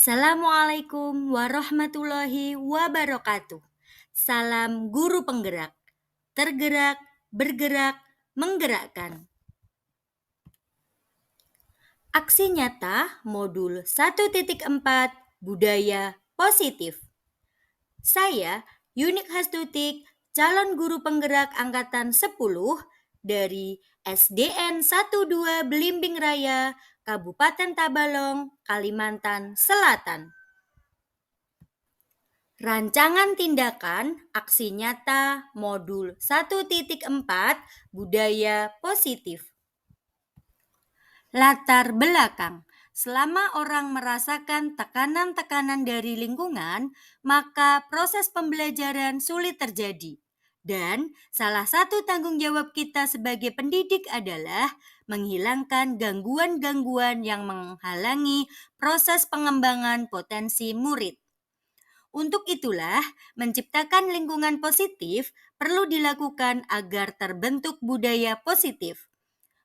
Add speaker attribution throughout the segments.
Speaker 1: Assalamualaikum warahmatullahi wabarakatuh. Salam guru penggerak. Tergerak, bergerak, menggerakkan. Aksi nyata modul 1.4 Budaya Positif. Saya Yunik Hastutik, calon guru penggerak angkatan 10 dari SDN 12 Belimbing Raya, Kabupaten Tabalong, Kalimantan Selatan. Rancangan tindakan aksi nyata modul 1.4 Budaya Positif. Latar belakang. Selama orang merasakan tekanan-tekanan dari lingkungan, maka proses pembelajaran sulit terjadi. Dan salah satu tanggung jawab kita sebagai pendidik adalah menghilangkan gangguan-gangguan yang menghalangi proses pengembangan potensi murid. Untuk itulah, menciptakan lingkungan positif perlu dilakukan agar terbentuk budaya positif.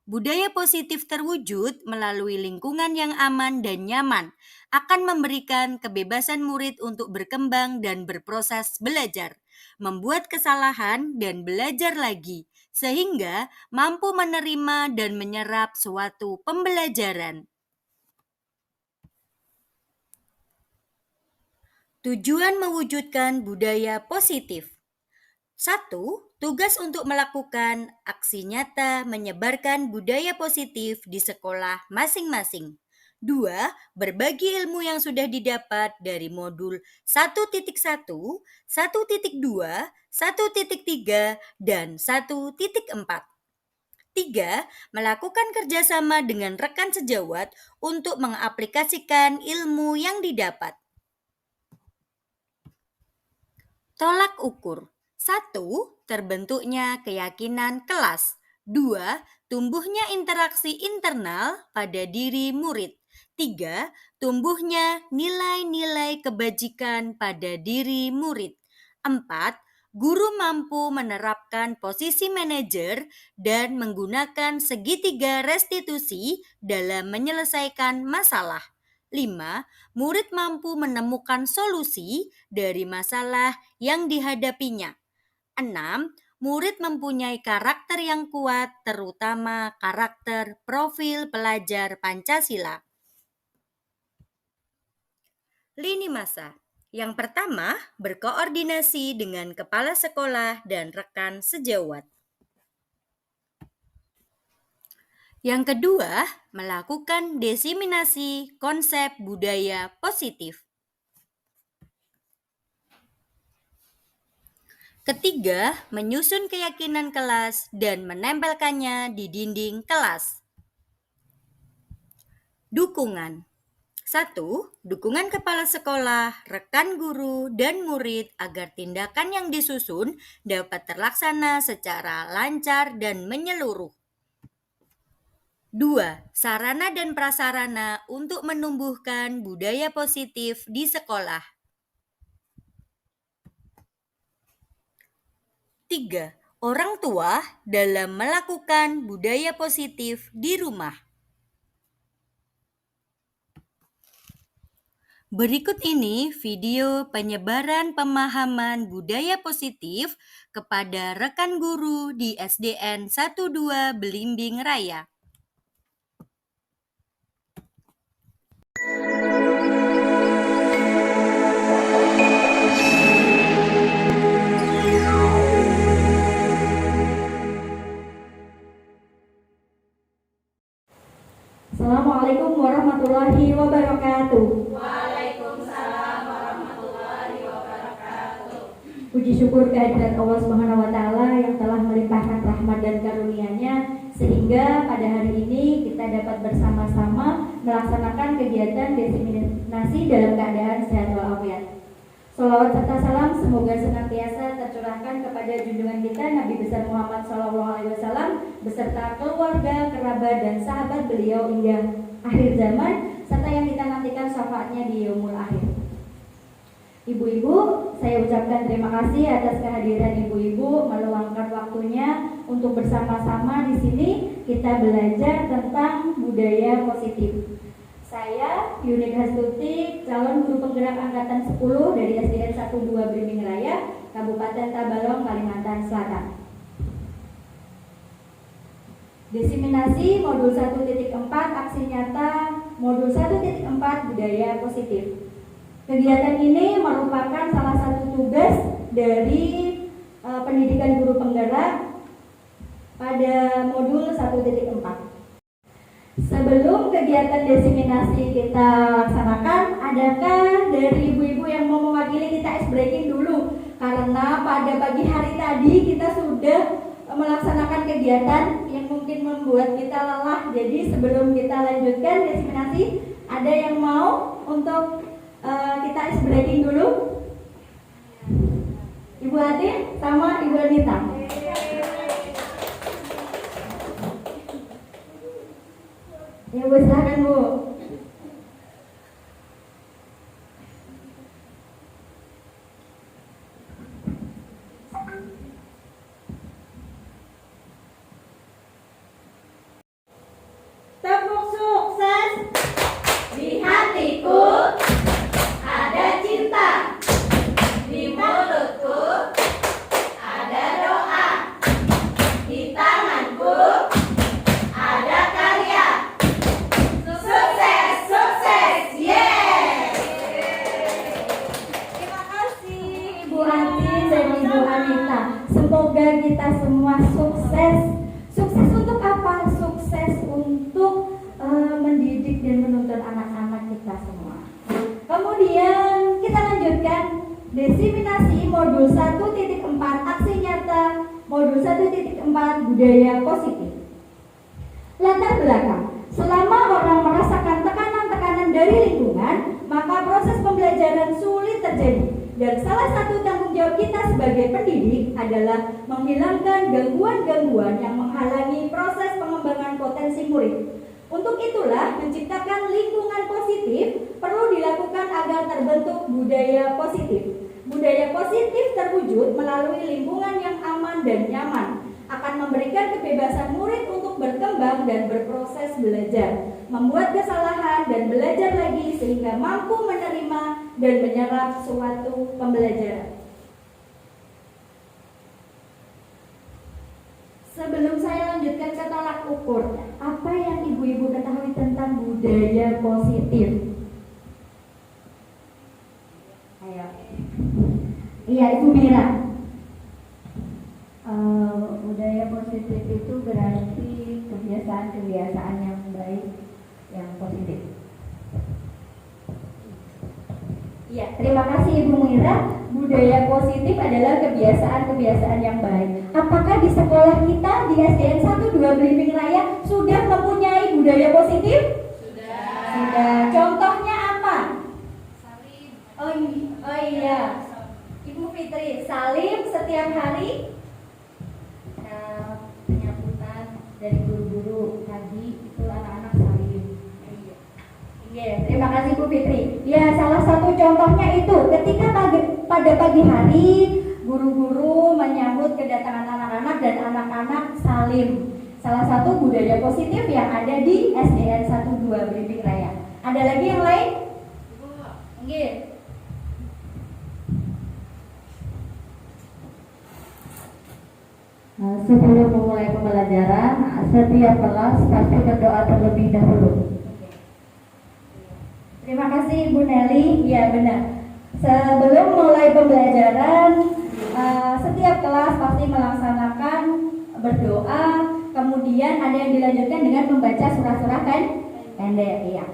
Speaker 1: Budaya positif terwujud melalui lingkungan yang aman dan nyaman, akan memberikan kebebasan murid untuk berkembang dan berproses belajar, membuat kesalahan dan belajar lagi, sehingga mampu menerima dan menyerap suatu pembelajaran. Tujuan mewujudkan budaya positif. 1. Tugas untuk melakukan aksi nyata menyebarkan budaya positif di sekolah masing-masing. 2. Berbagi ilmu yang sudah didapat dari modul 1.1, 1.2, 1.3, dan 1.4. 3. Melakukan kerjasama dengan rekan sejawat untuk mengaplikasikan ilmu yang didapat. Tolak ukur. 1. Terbentuknya keyakinan kelas. 2. Tumbuhnya interaksi internal pada diri murid. 3. Tumbuhnya nilai-nilai kebajikan pada diri murid. 4. Guru mampu menerapkan posisi manajer dan menggunakan segitiga restitusi dalam menyelesaikan masalah. 5. Murid mampu menemukan solusi dari masalah yang dihadapinya. 6. Murid mempunyai karakter yang kuat, terutama karakter profil pelajar Pancasila. Lini masa. Yang pertama, berkoordinasi dengan kepala sekolah dan rekan sejawat. Yang kedua, melakukan diseminasi konsep budaya positif. Ketiga, menyusun keyakinan kelas dan menempelkannya di dinding kelas. Dukungan. 1. Dukungan kepala sekolah, rekan guru, dan murid agar tindakan yang disusun dapat terlaksana secara lancar dan menyeluruh. 2. Sarana dan prasarana untuk menumbuhkan budaya positif di sekolah. 3. Orang tua dalam melakukan budaya positif di rumah. Berikut ini video penyebaran pemahaman budaya positif kepada rekan guru di SDN 12 Belimbing Raya.
Speaker 2: Assalamualaikum warahmatullahi wabarakatuh.
Speaker 3: Waalaikumsalam warahmatullahi wabarakatuh.
Speaker 2: Puji syukur kehadirat Allah Subhanahu wa taala yang telah melimpahkan rahmat dan karunia-Nya sehingga pada hari ini kita dapat bersama-sama melaksanakan kegiatan diseminasi dalam keadaan sehat walafiat. Sholawat serta salam semoga senantiasa tercurahkan kepada junjungan kita Nabi besar Muhammad SAW beserta keluarga, kerabat, dan sahabat beliau hingga akhir zaman serta yang kita nantikan syafaatnya di yaumul akhir. Ibu-ibu, saya ucapkan terima kasih atas kehadiran ibu-ibu meluangkan waktunya untuk bersama-sama di sini kita belajar tentang budaya positif. Saya Yunik Hastuti, calon guru penggerak angkatan 10 dari SDN 12 Blimbing Raya, Kabupaten Tabalong, Kalimantan Selatan. Desiminasi modul 1.4 aksi nyata modul 1.4 budaya positif. Kegiatan ini merupakan salah satu tugas dari pendidikan guru penggerak pada modul 1.4. Sebelum kegiatan desiminasi kita laksanakan, adakah dari ibu-ibu yang mau mewakili kita ice breaking dulu? Karena pada pagi hari tadi kita sudah melaksanakan kegiatan yang mungkin membuat kita lelah. Jadi sebelum kita lanjutkan desiminasi, ada yang mau untuk kita ice breaking dulu? Ibu Atin sama Ibu Anita. Ya Bu, silakan Bu.
Speaker 3: Tepuk sukses. Di hatiku ada cinta, di mulutku ada doa, di tanganku ada karya. Sukses, sukses, yeay!
Speaker 2: Terima kasih Ibu Atin dan Ibu Anita. Semoga kita semua sukses. Sukses untuk apa? Sukses untuk mendidik dan menuntun anak-anak kita semua. Kemudian kita lanjutkan desiminasi modul 1.4 aksi nyata modul 1.4 budaya positif. Latar belakang. Selama orang merasakan tekanan-tekanan dari lingkungan, maka proses pembelajaran sulit terjadi. Dan salah satu tanggung jawab kita sebagai pendidik adalah menghilangkan gangguan-gangguan yang menghalangi proses pengembangan potensi murid. Untuk itulah, menciptakan lingkungan positif perlu dilakukan agar terbentuk budaya positif. Budaya positif terwujud melalui lingkungan yang aman dan nyaman, akan memberikan kebebasan murid untuk berkembang dan berproses belajar, membuat kesalahan dan belajar lagi sehingga mampu menerima dan menyerap suatu pembelajaran. Sebelum saya lanjutkan ke tolak ukur, apa yang ibu-ibu ketahui tentang budaya positif? Ayo. Iya, Ibu Mira.
Speaker 4: Budaya positif itu berarti kebiasaan-kebiasaan yang baik, yang positif.
Speaker 2: Ya, terima kasih Ibu Mira. Budaya positif adalah kebiasaan-kebiasaan yang baik. Apakah di sekolah kita di SDN 12 Blimbing Raya sudah mempunyai budaya positif? Sudah. Contohnya apa? Salim. Oh iya. Ibu Fitri, salim setiap hari.
Speaker 4: Penyambutan dari guru-guru tadi itu anak-anak salim.
Speaker 2: Iya, terima kasih Bu Fitri. Ya, salah satu contohnya itu ketika pada pagi hari guru-guru menyambut kedatangan anak-anak dan anak-anak salim. Salah satu budaya positif yang ada di SDN 12 Blimbing Raya. Ada lagi yang lain? Nggih.
Speaker 4: Sebelum memulai pembelajaran, setiap kelas pasti berdoa terlebih dahulu.
Speaker 2: Terima kasih Bu Nelly. Ya benar. Sebelum mulai pembelajaran, setiap kelas pasti melaksanakan berdoa. Kemudian ada yang dilanjutkan dengan membaca surah-surah kan? Pendek, iya.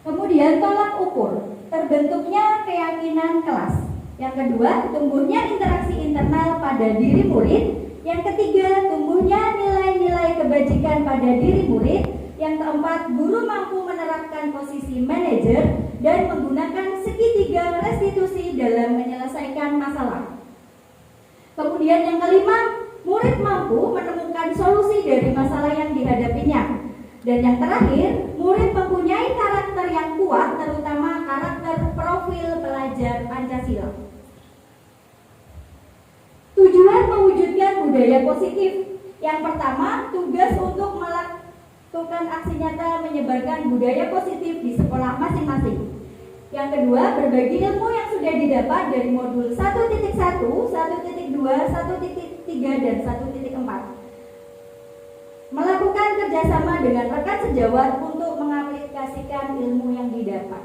Speaker 2: Kemudian tolak ukur, terbentuknya keyakinan kelas. Yang kedua, tumbuhnya interaksi internal pada diri murid. Yang ketiga, tumbuhnya nilai-nilai kebajikan pada diri murid. Yang keempat, guru mampu menerapkan posisi manajer dan menggunakan segitiga restitusi dalam menyelesaikan masalah. Kemudian yang kelima, murid mampu menemukan solusi dari masalah yang dihadapinya. Dan yang terakhir, murid mempunyai karakter yang kuat, terutama karakter profil pelajar Pancasila. Tujuan mewujudkan budaya positif. Yang pertama, melakukan aksi nyata menyebarkan budaya positif di sekolah masing-masing. Yang kedua, berbagi ilmu yang sudah didapat dari modul 1.1, 1.2, 1.3, dan 1.4. Melakukan kerjasama dengan rekan sejawat untuk mengaplikasikan ilmu yang didapat.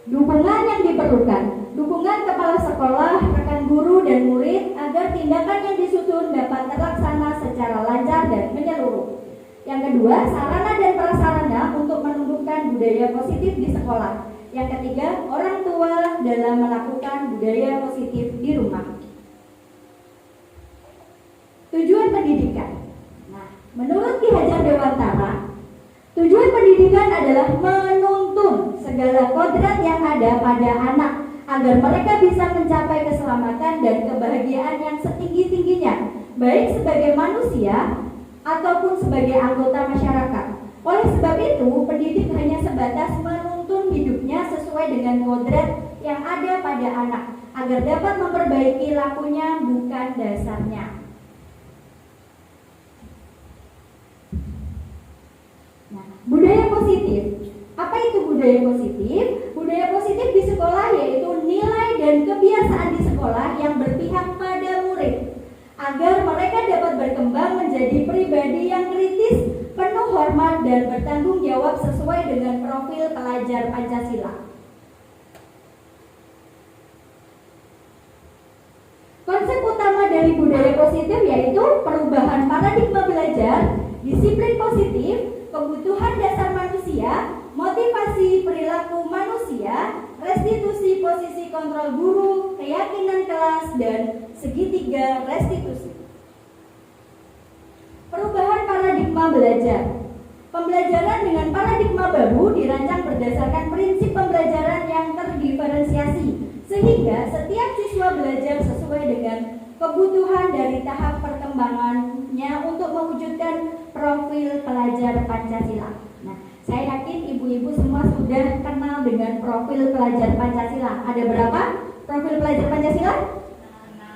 Speaker 2: Dukungan yang diperlukan, dukungan kepala sekolah, rekan guru, dan murid agar tindakan yang disusun dapat terlaksana secara lancar dan menyeluruh. Yang kedua, sarana dan prasarana untuk menumbuhkan budaya positif di sekolah. Yang ketiga, orang tua dalam melakukan budaya positif di rumah. Tujuan pendidikan. Nah, menurut Ki Hajar Dewantara, tujuan pendidikan adalah menuntun segala kodrat yang ada pada anak agar mereka bisa mencapai keselamatan dan kebahagiaan yang setinggi-tingginya, baik sebagai manusia ataupun sebagai anggota masyarakat. Oleh sebab itu, pendidik hanya sebatas menuntun hidupnya sesuai dengan kodrat yang ada pada anak agar dapat memperbaiki lakunya, bukan dasarnya. Nah, budaya positif. Apa itu budaya positif? Budaya positif di sekolah yaitu nilai dan kebiasaan di sekolah yang berpihak pada murid agar mereka dapat berkembang menjadi pribadi yang kritis, penuh hormat, dan bertanggung jawab sesuai dengan profil pelajar Pancasila. Konsep utama dari budaya positif yaitu perubahan paradigma belajar, disiplin positif, kebutuhan dasar manusia, motivasi perilaku manusia, restitusi posisi kontrol guru, keyakinan kelas, dan segitiga restitusi. Perubahan paradigma belajar. Pembelajaran dengan paradigma baru dirancang berdasarkan prinsip pembelajaran yang terdiferensiasi, sehingga setiap siswa belajar sesuai dengan kebutuhan dari tahap perkembangannya untuk mewujudkan profil pelajar Pancasila. Nah, saya yakin ibu-ibu semua sudah kenal dengan profil pelajar Pancasila. Ada berapa profil pelajar Pancasila?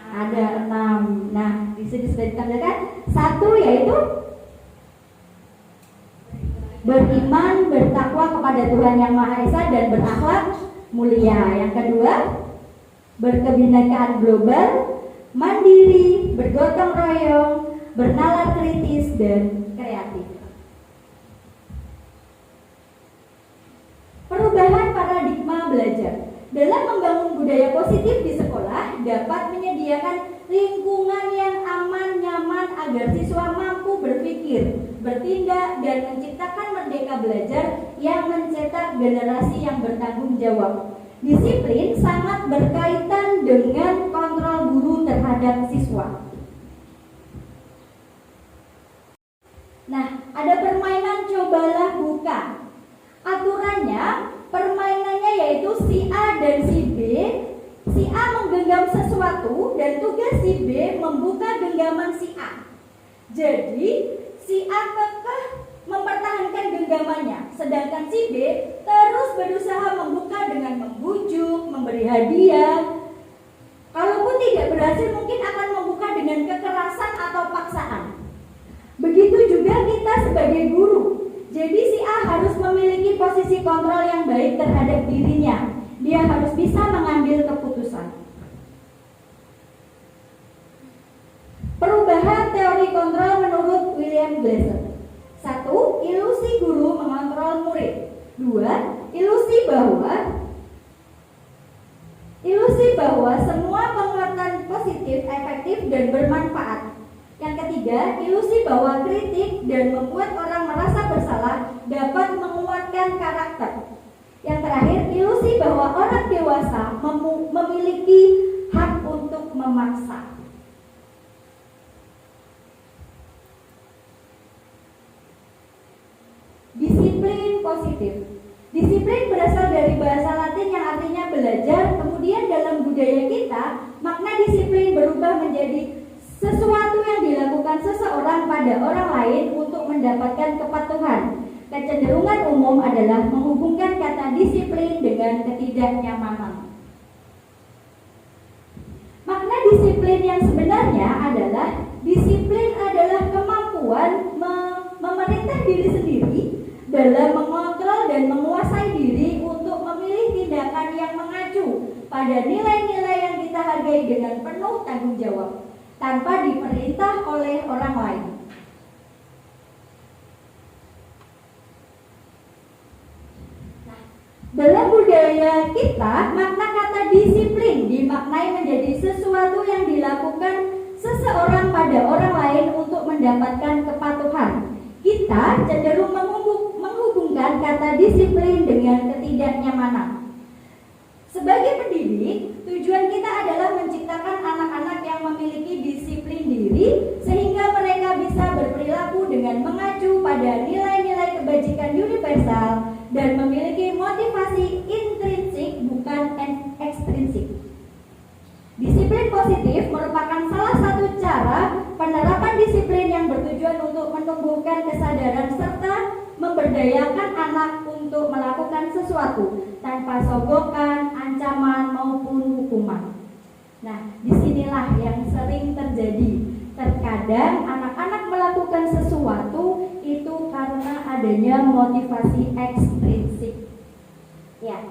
Speaker 2: Ada 6. Nah, di sini sudah ditampilkan. 1 yaitu beriman, bertakwa kepada Tuhan Yang Maha Esa dan berakhlak mulia. Yang kedua, berkebinekaan global, mandiri, bergotong royong, bernalar kritis, dan kreatif. Perubahan paradigma belajar. Dalam membangun budaya positif di sekolah dapat menyediakan lingkungan yang aman, nyaman agar siswa mampu berpikir, bertindak, dan menciptakan merdeka belajar yang mencetak generasi yang bertanggung jawab. Disiplin sangat berkaitan dengan kontrol guru terhadap siswa. Nah, ada permainan cobalah buka. Aturannya, permainannya yaitu si A dan si B. Si A menggenggam sesuatu dan tugas si B membuka genggaman si A. Jadi, si A kekeh mempertahankan genggamannya, sedangkan si B terus berusaha membuka dengan membujuk, memberi hadiah. Kalaupun tidak berhasil, mungkin akan membuka dengan kekerasan atau paksaan. Begitu juga kita sebagai guru. Jadi si A harus memiliki posisi kontrol yang baik terhadap dirinya. Dia harus bisa mengambil keputusan. Perubahan teori kontrol menurut William Glasser. 1. Ilusi guru mengontrol murid. 2. Ilusi bahwa semua penguatan positif, efektif, dan bermanfaat. Yang ketiga, ilusi bahwa kritik dan membuat orang merasa bersalah dapat menguatkan karakter. Yang terakhir, ilusi bahwa orang dewasa memiliki hak untuk memaksa. Disiplin positif. Disiplin berasal dari bahasa Latin yang artinya belajar. Kemudian dalam budaya kita, makna disiplin berubah menjadi sesuatu yang dilakukan seseorang pada orang lain untuk mendapatkan kepatuhan. Kecenderungan umum adalah menghubungkan kata disiplin dengan ketidaknyamanan. Makna disiplin yang sebenarnya adalah disiplin adalah kemampuan dalam mengontrol dan menguasai diri untuk memilih tindakan yang mengacu pada nilai-nilai yang kita hargai dengan penuh tanggung jawab, tanpa diperintah oleh orang lain. Dalam budaya kita, makna kata disiplin dimaknai menjadi sesuatu yang dilakukan seseorang pada orang lain untuk mendapatkan kepatuhan. Kita cenderung menghubungkan kata disiplin dengan ketidaknyamanan. Sebagai pendidik, tujuan kita adalah menciptakan anak-anak yang memiliki disiplin diri sehingga mereka bisa berperilaku dengan mengacu pada nilai-nilai kebajikan universal dan memiliki motivasi intrinsik bukan ekstrinsik. Disiplin positif merupakan salah satu cara penerapan disiplin yang bertujuan untuk menumbuhkan kesadaran serta memberdayakan anak untuk melakukan sesuatu tanpa sogokan, ancaman maupun hukuman. Nah, disinilah yang sering terjadi. Terkadang anak-anak melakukan sesuatu itu karena adanya motivasi ekstrinsik. Ya,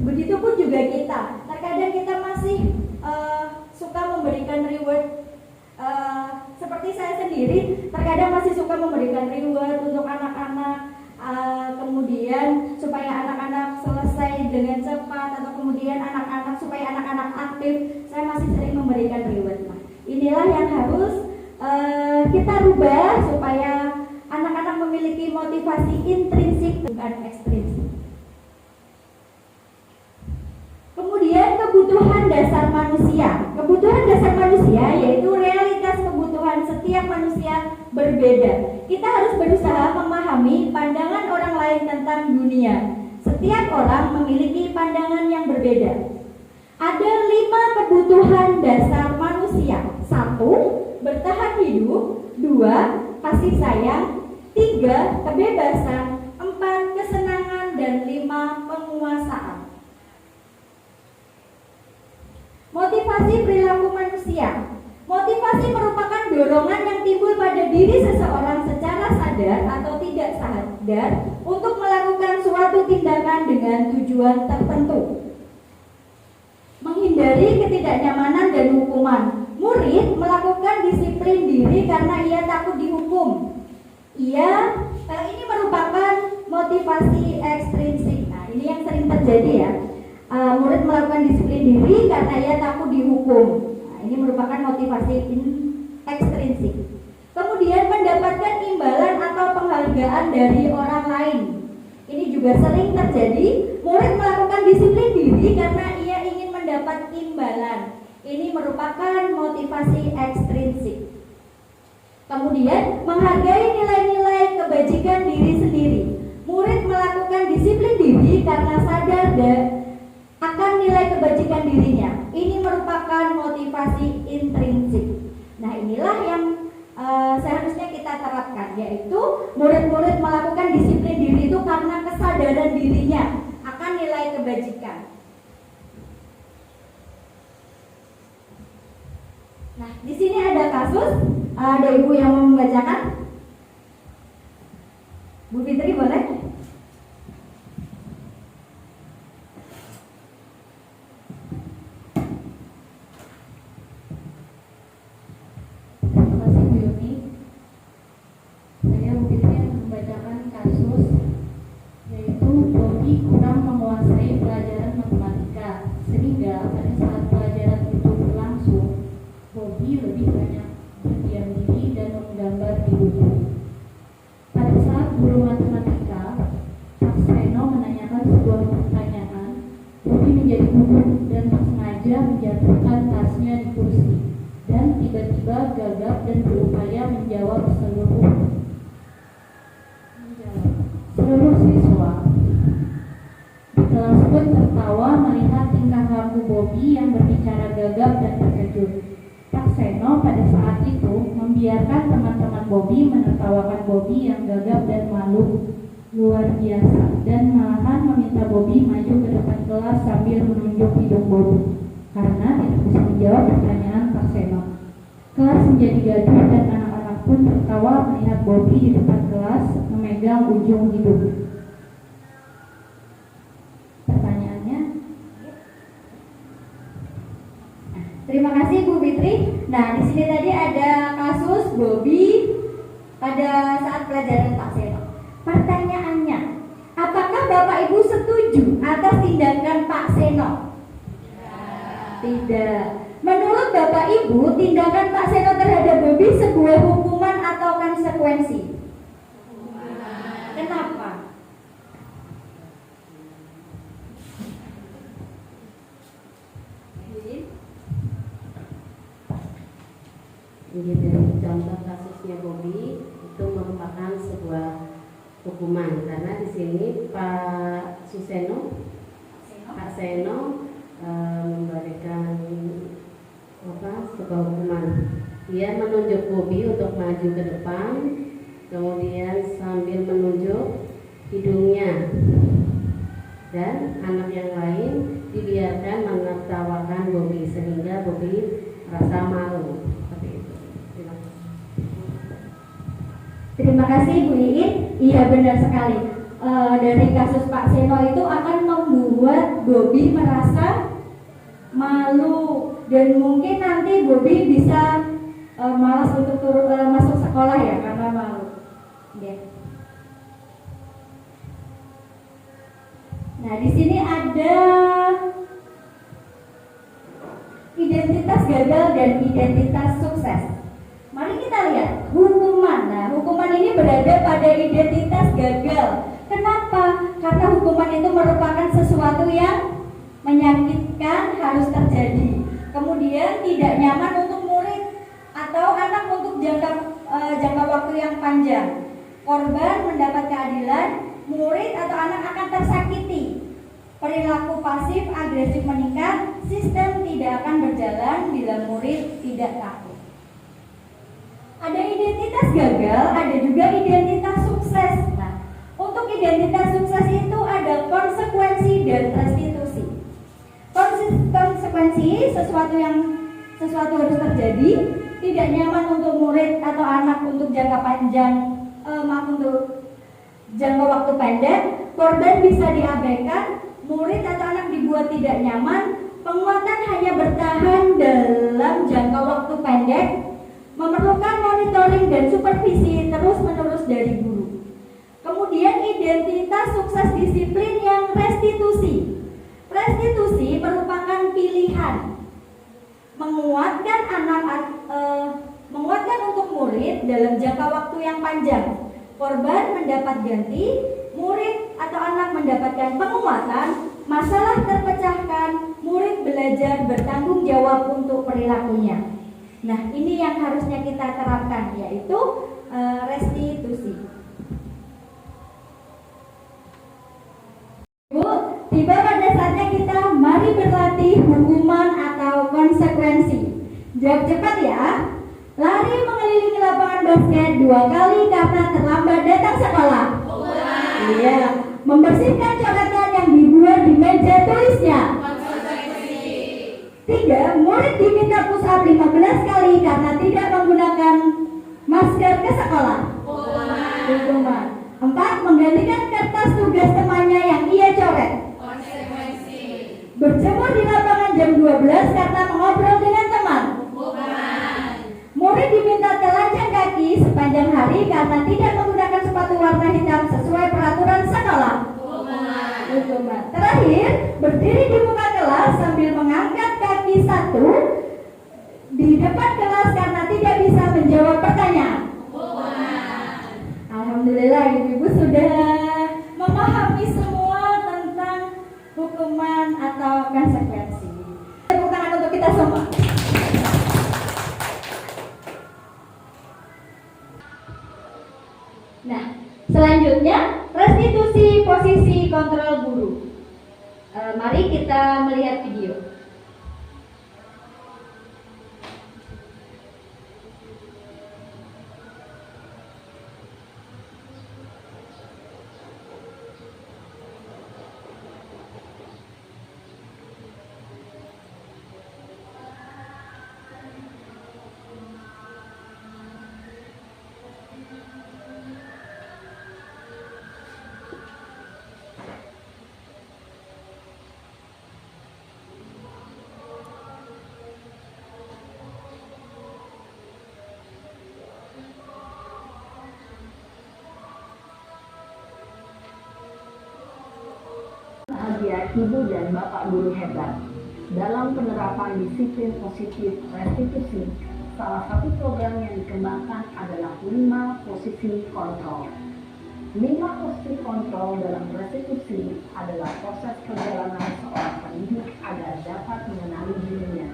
Speaker 2: begitupun juga kita. Terkadang kita masih suka memberikan reward. Seperti saya sendiri, terkadang masih suka memberikan reward untuk anak-anak, kemudian supaya anak-anak selesai dengan cepat, atau kemudian supaya anak-anak aktif, saya masih sering memberikan reward. Nah, inilah yang harus kita rubah supaya anak-anak memiliki motivasi intrinsik bukan ekstrinsik. Kemudian kebutuhan dasar manusia. Kebutuhan dasar manusia yaitu realitas kebutuhan setiap manusia berbeda. Kita harus berusaha memahami pandangan orang lain tentang dunia. Setiap orang memiliki pandangan yang berbeda. Ada 5 kebutuhan dasar manusia. 1. Bertahan hidup. 2. Kasih sayang. 3. Kebebasan. 4. Kesenangan. Dan 5. Penguasaan. Motivasi perilaku manusia. Motivasi merupakan dorongan yang timbul pada diri seseorang secara sadar atau tidak sadar untuk melakukan suatu tindakan dengan tujuan tertentu. Menghindari ketidaknyamanan dan hukuman. Murid melakukan disiplin diri karena ia takut dihukum. Ini merupakan motivasi ekstrinsik. Nah, ini yang sering terjadi ya. Murid melakukan disiplin diri karena ia takut dihukum. Nah, ini merupakan motivasi ekstrinsik. Kemudian mendapatkan imbalan atau penghargaan dari orang lain. Ini juga sering terjadi. Murid melakukan disiplin diri karena ia ingin mendapat imbalan. Ini merupakan motivasi ekstrinsik. Kemudian menghargai nilai-nilai kebajikan diri sendiri. Murid melakukan disiplin diri karena sadar akan nilai kebajikan dirinya. Ini merupakan motivasi intrinsik. Nah, inilah yang seharusnya kita terapkan, yaitu murid-murid melakukan disiplin diri itu karena kesadaran dirinya akan nilai kebajikan. Nah, di sini ada kasus, ada ibu yang mau membacakan. Bu Fitri boleh?
Speaker 4: Kurang menguasai pelajaran matematika, sehingga pada saat pelajaran itu berlangsung, Bobby lebih banyak berdiam diri dan menggambar di buku. Pada saat guru matematika, Pak Seno menanyakan sebuah pertanyaan, Bobby menjadi gugup dan sengaja menjatuhkan tasnya di kursi, dan tiba-tiba gagap dan berupaya menjawab seluruh siswa. Kelas pun tertawa melihat tingkah laku Bobby yang berbicara gagap dan terkejut. Pak Seno pada saat itu membiarkan teman-teman Bobby menertawakan Bobby yang gagap dan malu luar biasa, dan malahan meminta Bobby maju ke depan kelas sambil menunjuk hidung Bobby karena tidak bisa menjawab pertanyaan Pak Seno. Kelas menjadi gaduh dan anak-anak pun tertawa melihat Bobby di depan kelas memegang
Speaker 2: memegang ujung hidup. Pertanyaannya? Terima kasih Bu Fitri. Nah, di sini tadi ada kasus Bobby pada saat pelajaran Pak Seno. Pertanyaannya, apakah Bapak Ibu setuju atas tindakan Pak Seno? Tidak. Menurut Bapak Ibu, tindakan Pak Seno terhadap Bobby sebuah hukuman atau konsekuensi? Kenapa?
Speaker 5: Jadi dari contoh kasusnya Bobby itu merupakan sebuah hukuman karena di sini Pak Seno memberikan sebuah hukuman. Dia menunjuk Bobby untuk maju ke depan, kemudian sambil menunjuk hidungnya, dan anak yang lain dibiarkan menertawakan Bobby sehingga Bobby merasa malu. Seperti itu.
Speaker 2: Terima kasih Bu Iin. Iya benar sekali. Dari kasus Pak Seno itu akan membuat Bobby merasa malu dan mungkin nanti Bobby bisa malas untuk masuk sekolah ya karena malu. Ya. Nah di sini ada identitas gagal dan identitas sukses. Mari kita lihat hukuman. Nah, hukuman ini berada pada identitas gagal. Kenapa? Karena hukuman itu merupakan sesuatu yang menyakitkan harus terjadi. Kemudian tidak nyaman untuk murid atau anak untuk jangka waktu yang panjang. Korban mendapat keadilan, murid atau anak akan tersakiti. Perilaku pasif agresif meningkat, sistem tidak akan berjalan bila murid tidak takut. Ada identitas gagal, ada juga identitas sukses. Nah, untuk identitas sukses itu ada konsekuensi dan restitusi. Konsekuensi sesuatu harus terjadi, tidak nyaman untuk murid atau anak untuk jangka panjang, untuk jangka waktu pendek, korban bisa diabaikan, murid atau anak dibuat tidak nyaman, penguatan hanya bertahan dalam jangka waktu pendek, memerlukan monitoring dan supervisi terus-menerus dari guru. Kemudian identitas sukses disiplin yang restitusi. Restitusi merupakan pilihan menguatkan untuk murid dalam jangka waktu yang panjang. Korban mendapat ganti, murid atau anak mendapatkan penguatan, masalah terpecahkan, murid belajar bertanggung jawab untuk perilakunya. Nah, ini yang harusnya kita terapkan, yaitu restitusi. Bu, tiba pada saatnya kita mari berlatih hukuman atau konsekuensi. Jawab cepat ya. Lari mengelilingi lapangan basket 2 kali karena terlambat datang sekolah. Iya. Membersihkan coretan yang dibuat di meja tulisnya. 3. Murid diminta push up 15 kali karena tidak menggunakan masker ke sekolah. Hukuman. 4. Menggantikan kertas tugas temannya yang ia coret.
Speaker 3: Konsekuensi.
Speaker 2: Berjemur di lapangan jam 12 karena mengobrol dengan teman. Murid diminta telanjang kaki sepanjang hari karena tidak menggunakan sepatu warna hitam sesuai peraturan sekolah. Hukuman. Terakhir, berdiri di muka kelas sambil mengangkat kaki satu di depan kelas karena tidak bisa menjawab pertanyaan. Alhamdulillah ibu-ibu sudah memahami semua tentang hukuman atau konsekuensi. Tepuk tangan untuk kita semua. Nah, selanjutnya restitusi posisi kontrol guru. Mari kita melihat video.
Speaker 6: saya Ibu dan Bapak guru hebat. Dalam penerapan disiplin positif restitusi, salah satu program yang dikembangkan adalah 5 posisi kontrol. 5 posisi kontrol dalam restitusi adalah proses perjalanan seorang pendidik agar dapat mengenali dirinya.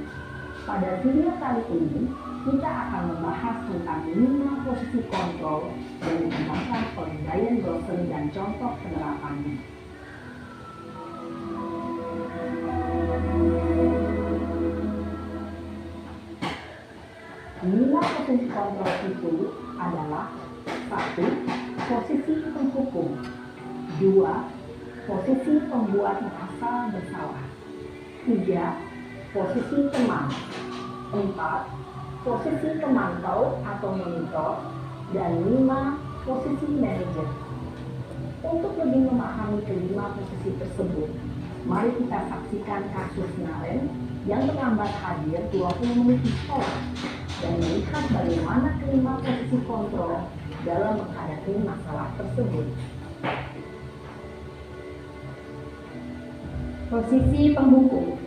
Speaker 6: Pada video kali ini, kita akan membahas tentang 5 posisi kontrol yang dikembangkan oleh Brian Grossen dan contoh penerapannya. Lima posisi kontrol itu adalah 1. Posisi penghukum. 2. Posisi pembuat merasa bersalah. 3. Posisi teman. 4. Posisi pemantau atau monitor. Dan 5. Posisi manajer. Untuk lebih memahami kelima posisi tersebut, mari kita saksikan kasus Naren yang terlambat hadir 20 menit di sekolah dan melihat bagaimana kelima posisi kontrol dalam menghadapi masalah tersebut.
Speaker 2: Posisi penghukum.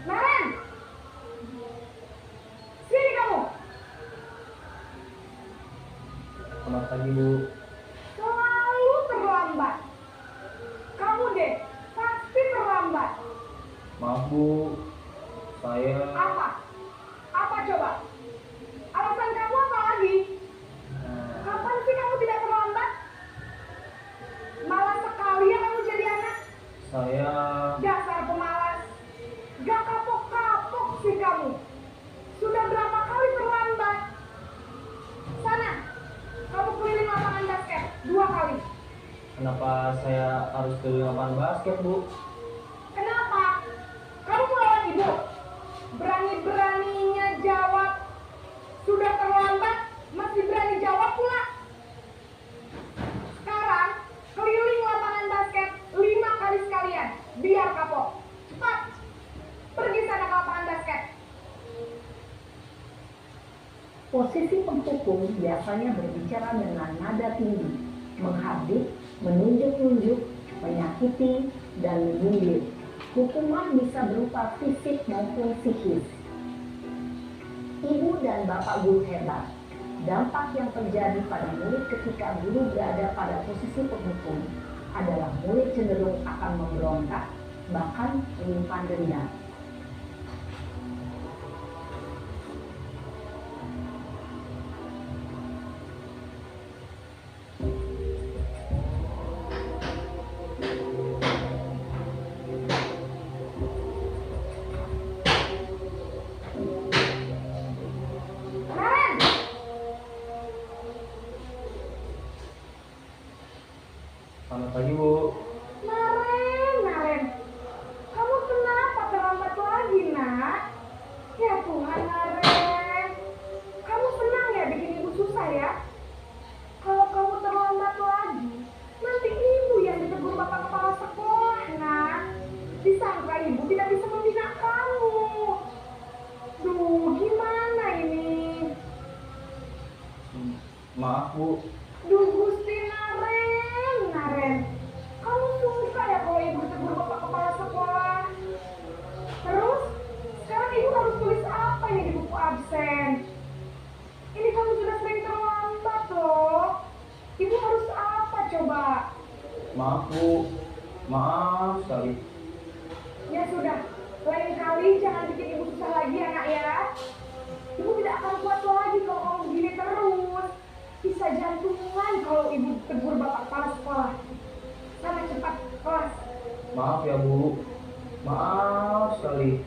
Speaker 3: Naren! Sini kamu!
Speaker 7: Selamat pagi, Bu.
Speaker 3: Selalu terlambat. Kamu deh, pasti terlambat.
Speaker 7: Maaf, Bu. Saya
Speaker 3: Apa? Apa coba? Alasan kamu apa lagi? Kapan sih kamu tidak terlambat? Malas sekali ya kamu jadi anak.
Speaker 7: saya
Speaker 3: Dasar pemalas. Gak kapok-kapok sih kamu. Sudah berapa kali terlambat? Sana, kamu keliling lapangan basket 2 kali.
Speaker 7: kenapa saya harus ke lapangan basket, Bu?
Speaker 3: Kenapa? Kamu melawan ibu. Berani-beraninya jawab. Sudah terlambat, masih berani jawab pula. Sekarang, keliling lapangan basket 5 kali sekalian. Biar kapok. Cepat. Pergi sana ke lapangan basket.
Speaker 6: Posisi penghukum biasanya berbicara dengan nada tinggi, menghardik, menunjuk-nunjuk, menyakiti, dan menyindir. Hukuman bisa berupa fisik maupun psikis. Ibu dan Bapak guru hebat. Dampak yang terjadi pada murid ketika guru berada pada posisi penghukum adalah murid cenderung akan memberontak, bahkan menyimpan dendam.
Speaker 3: Naren!
Speaker 7: Selamat pagi, Bu.
Speaker 3: Naren. Kamu kenapa terlambat lagi, nak? Ya Tuhan, Naren. Kamu senang ya bikin ibu susah ya? Kalau kamu terlambat lagi, nanti ibu yang ditegur bapak kepala sekolah, nak. Disangka ibu tidak bisa membina kamu. Duh, gimana ini?
Speaker 7: Maaf, Bu.
Speaker 3: Duh, Gusti Naren. Kamu suka ya kalau ibu tegur bapak kepala sekolah? Terus, sekarang ibu harus tulis apa ini di buku absen? Ini kamu sudah sering terlambat loh. Ibu harus apa coba?
Speaker 7: Maaf, Bu. Maaf sekali.
Speaker 3: Ya sudah, lain kali jangan bikin ibu susah lagi ya nak ya. Ibu tidak akan kuat lagi kalau kamu begini terus. Bisa jantungan kalau ibu tegur bapak kepala sekolah. Sana cepat kelas.
Speaker 7: Maaf ya, Bu. Maaf sekali.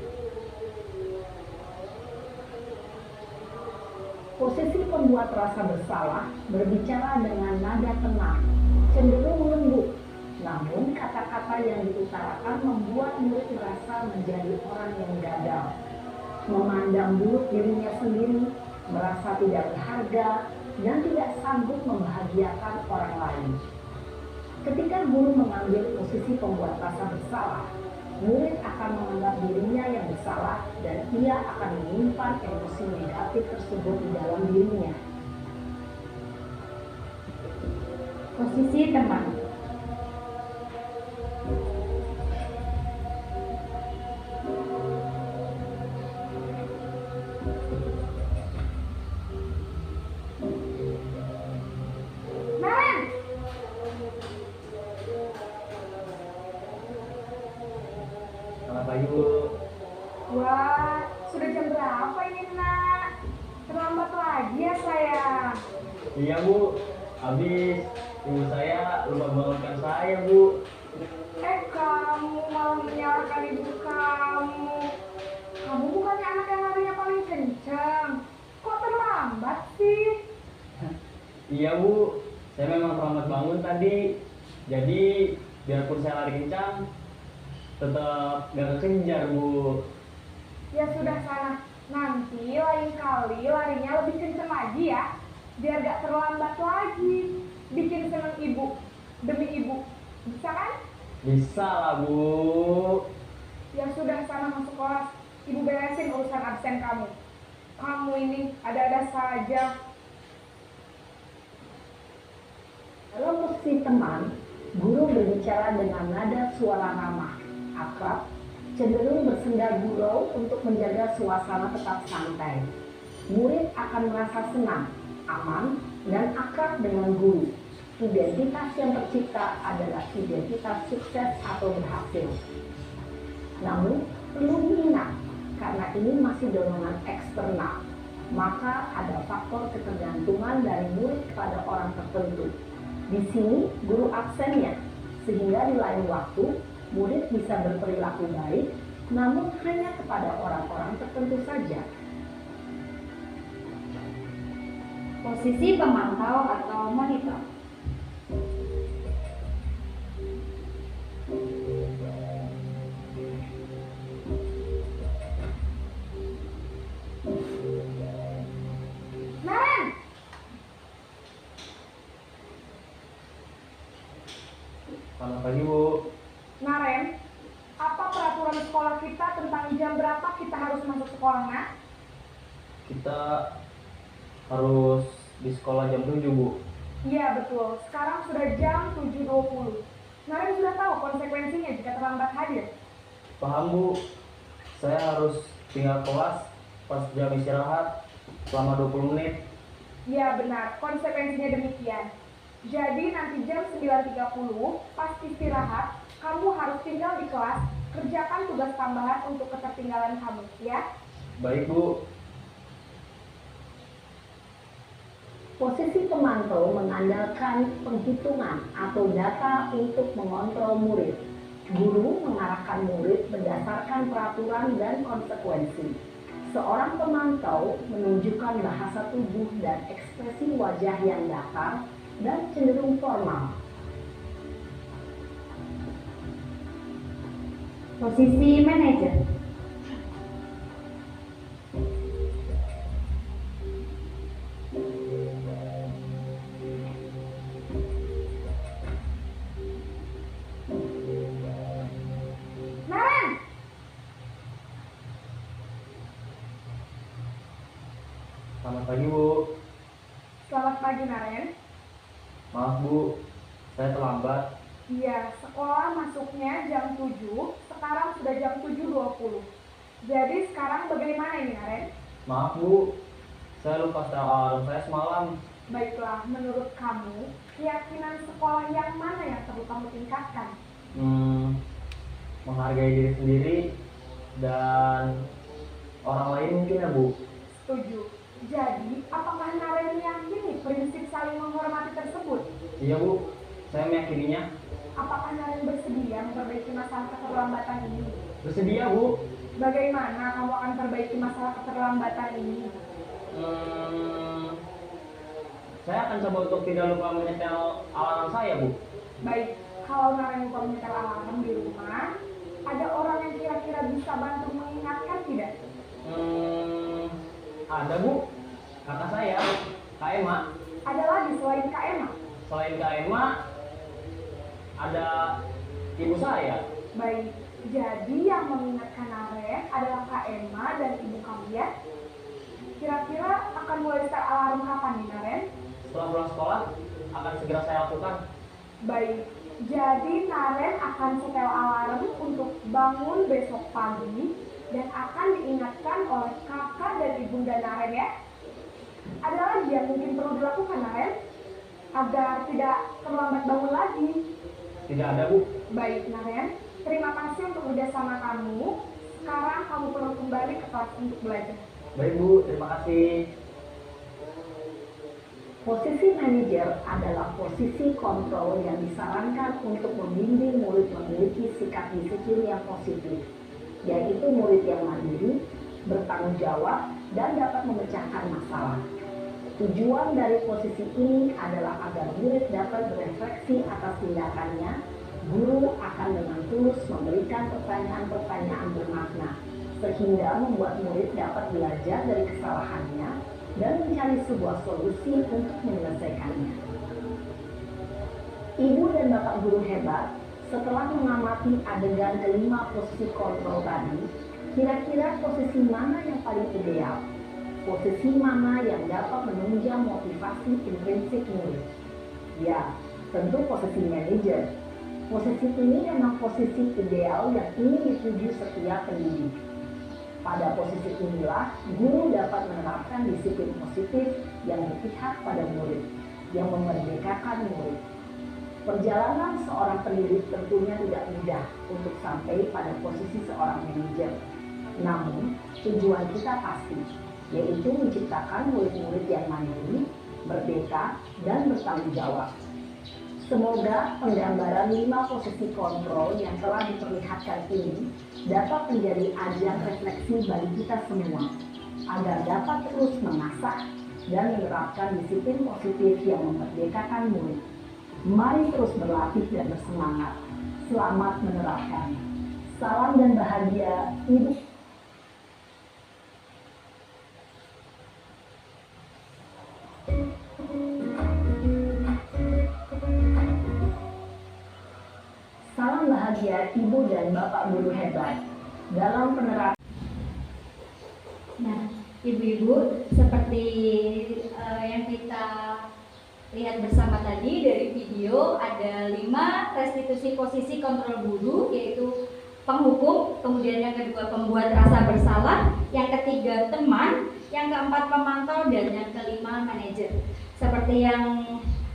Speaker 6: Posisi pembuat rasa bersalah berbicara dengan nada tenang, cenderung lembut. Namun kata-kata yang diutarakan membuat murid merasa menjadi orang yang gagal, memandang buruk dirinya sendiri, merasa tidak berharga, dan tidak sanggup membahagiakan orang lain. Ketika guru mengambil posisi pembuat rasa bersalah, murid akan menganggap dirinya yang bersalah dan ia akan menyimpan emosi negatif tersebut di dalam dirinya.
Speaker 2: Posisi teman.
Speaker 3: Naren,
Speaker 7: Selamat pagi Bu.
Speaker 3: wah, sudah jam berapa ini nak? Terlambat lagi ya sayang.
Speaker 7: Iya Bu, habis ibu saya lupa bangunkan saya Bu.
Speaker 3: Kamu malah menyalahkan ibu kamu. Kamu bukannya anak yang larinya paling kencang. Kok terlambat sih?
Speaker 7: Iya Bu, saya memang terlambat bangun tadi. Jadi biarpun saya lari kencang, tetap gak kekejar Bu.
Speaker 3: Ya sudah sana. Nanti lain kali larinya lebih kencang lagi ya. Biar gak terlambat lagi. Bikin seneng ibu. Demi ibu. Bisa kan?
Speaker 7: Bisa lah Bu.
Speaker 3: Ya sudah sana masuk kelas. Ibu beresin urusan absen kamu. Kamu ini ada-ada saja.
Speaker 6: Dalam posisi teman, guru berbicara dengan nada suara ramah, akrab, cenderung bersenda gurau untuk menjaga suasana tetap santai. Murid akan merasa senang, aman, dan akrab dengan guru. Identitas yang tercipta adalah identitas sukses atau berhasil. Namun, perlu diingat, karena ini masih dorongan eksternal, maka ada faktor ketergantungan dari murid kepada orang tertentu. Di sini, guru absennya, sehingga di lain waktu, murid bisa berperilaku baik, namun hanya kepada orang-orang tertentu saja.
Speaker 2: Posisi pemantau atau monitor.
Speaker 3: Naren!
Speaker 7: Selamat pagi Bu.
Speaker 3: Naren, apa peraturan sekolah kita tentang jam berapa kita harus masuk sekolah, nak?
Speaker 7: Kita harus di sekolah jam 7 Bu.
Speaker 3: Iya betul, sekarang sudah jam 7.20. Naren sudah tahu konsekuensinya jika terlambat hadir.
Speaker 7: Paham Bu. Saya harus tinggal kelas pas jam istirahat selama 20 menit.
Speaker 3: Iya benar, konsekuensinya demikian. Jadi nanti jam 9.30 pas istirahat, kamu harus tinggal di kelas, kerjakan tugas tambahan untuk ketertinggalan kamu, ya?
Speaker 7: Baik Bu.
Speaker 6: Posisi pemantau mengandalkan penghitungan atau data untuk mengontrol murid. Guru mengarahkan murid berdasarkan peraturan dan konsekuensi. Seorang pemantau menunjukkan bahasa tubuh dan ekspresi wajah yang datar dan cenderung formal.
Speaker 2: Posisi manajer.
Speaker 3: Naren!
Speaker 7: Selamat pagi Bu.
Speaker 3: Selamat pagi, Naren.
Speaker 7: Maaf Bu, saya terlambat.
Speaker 3: Iya, sekolah masuknya jam 7, sekarang sudah jam 7.20. Jadi sekarang bagaimana ini, Naren?
Speaker 7: Maaf Bu, saya lupa setel alarm saya semalam.
Speaker 3: Baiklah, menurut kamu, keyakinan sekolah yang mana yang perlu kamu tingkatkan?
Speaker 7: Menghargai diri sendiri dan orang lain mungkin ya Bu.
Speaker 3: Setuju. Jadi, apakah Naren meyakini prinsip saling menghormati tersebut?
Speaker 7: Iya Bu, saya meyakininya.
Speaker 3: Apakah Naren bersedia memperbaiki masalah keterlambatan ini?
Speaker 7: Bersedia Bu.
Speaker 3: Bagaimana kamu akan perbaiki masalah keterlambatan ini?
Speaker 7: Saya akan coba untuk tidak lupa menyetel alarm saya Bu.
Speaker 3: Baik, kalau Naren lupa menyetel alarm di rumah, ada orang yang kira-kira bisa bantu mengingatkan tidak?
Speaker 7: Ada Bu, kakak saya, Kak Emma.
Speaker 3: Ada lagi selain Kak Emma?
Speaker 7: Selain Kak Emma, ada ibu saya.
Speaker 3: Baik, Jadi yang mengingatkan Naren adalah Kak Emma dan ibu kamu ya. Kira-kira akan mulai start alarm kapan nih Naren?
Speaker 7: Setelah pulang sekolah, akan segera saya lakukan.
Speaker 3: Baik, jadi Naren akan setel alarm untuk bangun besok pagi dan akan diingatkan oleh kakak dan ibunda Naren ya. Ada lagi yang mungkin perlu dilakukan Naren agar tidak terlambat bangun lagi?
Speaker 7: Tidak ada, Bu.
Speaker 3: Baik Naren, terima kasih untuk kerjasama kamu. Sekarang kamu perlu kembali ke kelas untuk belajar.
Speaker 7: Baik, Bu. Terima kasih.
Speaker 6: Posisi manajer adalah posisi kontrol yang disarankan untuk membimbing murid memiliki sikap disiplin yang positif, yaitu murid yang mandiri, bertanggung jawab, dan dapat memecahkan masalah. Tujuan dari posisi ini adalah agar murid dapat berefleksi atas tindakannya. Guru akan dengan tulus memberikan pertanyaan-pertanyaan bermakna, sehingga membuat murid dapat belajar dari kesalahannya dan mencari sebuah solusi untuk menyelesaikannya. Ibu dan Bapak guru hebat, setelah mengamati adegan kelima posisi kontrol tadi, kira-kira posisi mana yang paling ideal? Posisi mana yang dapat menunjang motivasi intrinsik murid? Ya, tentu posisi manajer. Posisi ini memang posisi ideal yang ingin dituju setiap pendidik. Pada posisi inilah, guru dapat menerapkan disiplin positif yang berpihak pada murid, yang memerdekakan murid. Perjalanan seorang pendidik tentunya tidak mudah untuk sampai pada posisi seorang manajer. Namun, tujuan kita pasti, yaitu menciptakan murid-murid yang mandiri, merdeka, dan bertanggung jawab. Semoga penggambaran 5 posisi kontrol yang telah diperlihatkan ini dapat menjadi ajang refleksi bagi kita semua, agar dapat terus mengasah dan menerapkan disiplin positif yang memerdekakan murid. Mari terus berlatih dan bersemangat. Selamat menerapkan. Salam dan bahagia, Ibu. Salam bahagia Ibu dan Bapak guru hebat dalam penerapan.
Speaker 2: Nah, ibu-ibu, seperti yang kita lihat bersama tadi dari video, ada 5 restitusi posisi kontrol guru, yaitu penghukum, kemudian yang kedua pembuat rasa bersalah, yang ketiga teman, yang keempat pemantau, dan yang kelima manajer. Seperti yang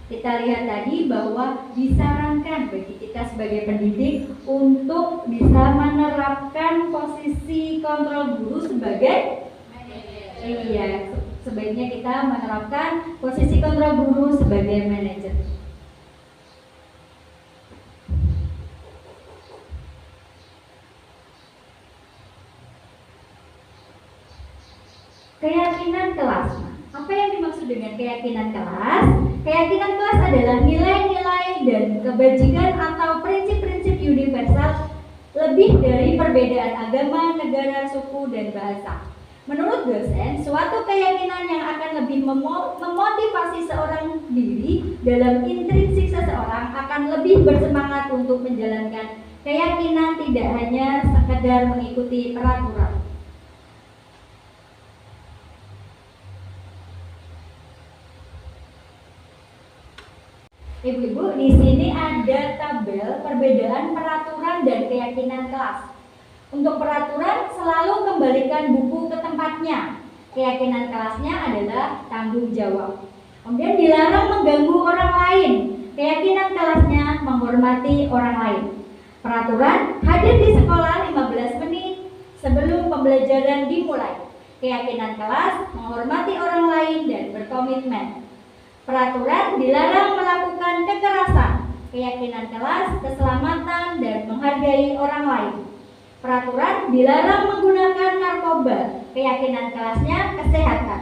Speaker 2: kita lihat tadi, bahwa disarankan bagi kita sebagai pendidik untuk bisa menerapkan posisi kontrol guru sebagai manajer. Iya, sebaiknya kita menerapkan posisi kontrol guru sebagai manajer. Keyakinan kelas. Apa yang dimaksud dengan keyakinan kelas? Keyakinan kelas adalah nilai-nilai dan kebajikan atau prinsip-prinsip universal lebih dari perbedaan agama, negara, suku, dan bahasa. Menurut dosen, suatu keyakinan yang akan lebih memotivasi seorang diri dalam intrinsik seseorang akan lebih bersemangat untuk menjalankan keyakinan, tidak hanya sekedar mengikuti peraturan. Ibu-ibu, di sini ada tabel perbedaan peraturan dan keyakinan kelas. Untuk peraturan, selalu kembalikan buku ke tempatnya. Keyakinan kelasnya adalah tanggung jawab. Kemudian dilarang mengganggu orang lain. Keyakinan kelasnya menghormati orang lain. Peraturan, hadir di sekolah 15 menit sebelum pembelajaran dimulai. Keyakinan kelas, menghormati orang lain dan berkomitmen. Peraturan, dilarang melakukan kekerasan. Keyakinan kelas, keselamatan dan menghargai orang lain. Peraturan, dilarang menggunakan narkoba. Keyakinan kelasnya, kesehatan.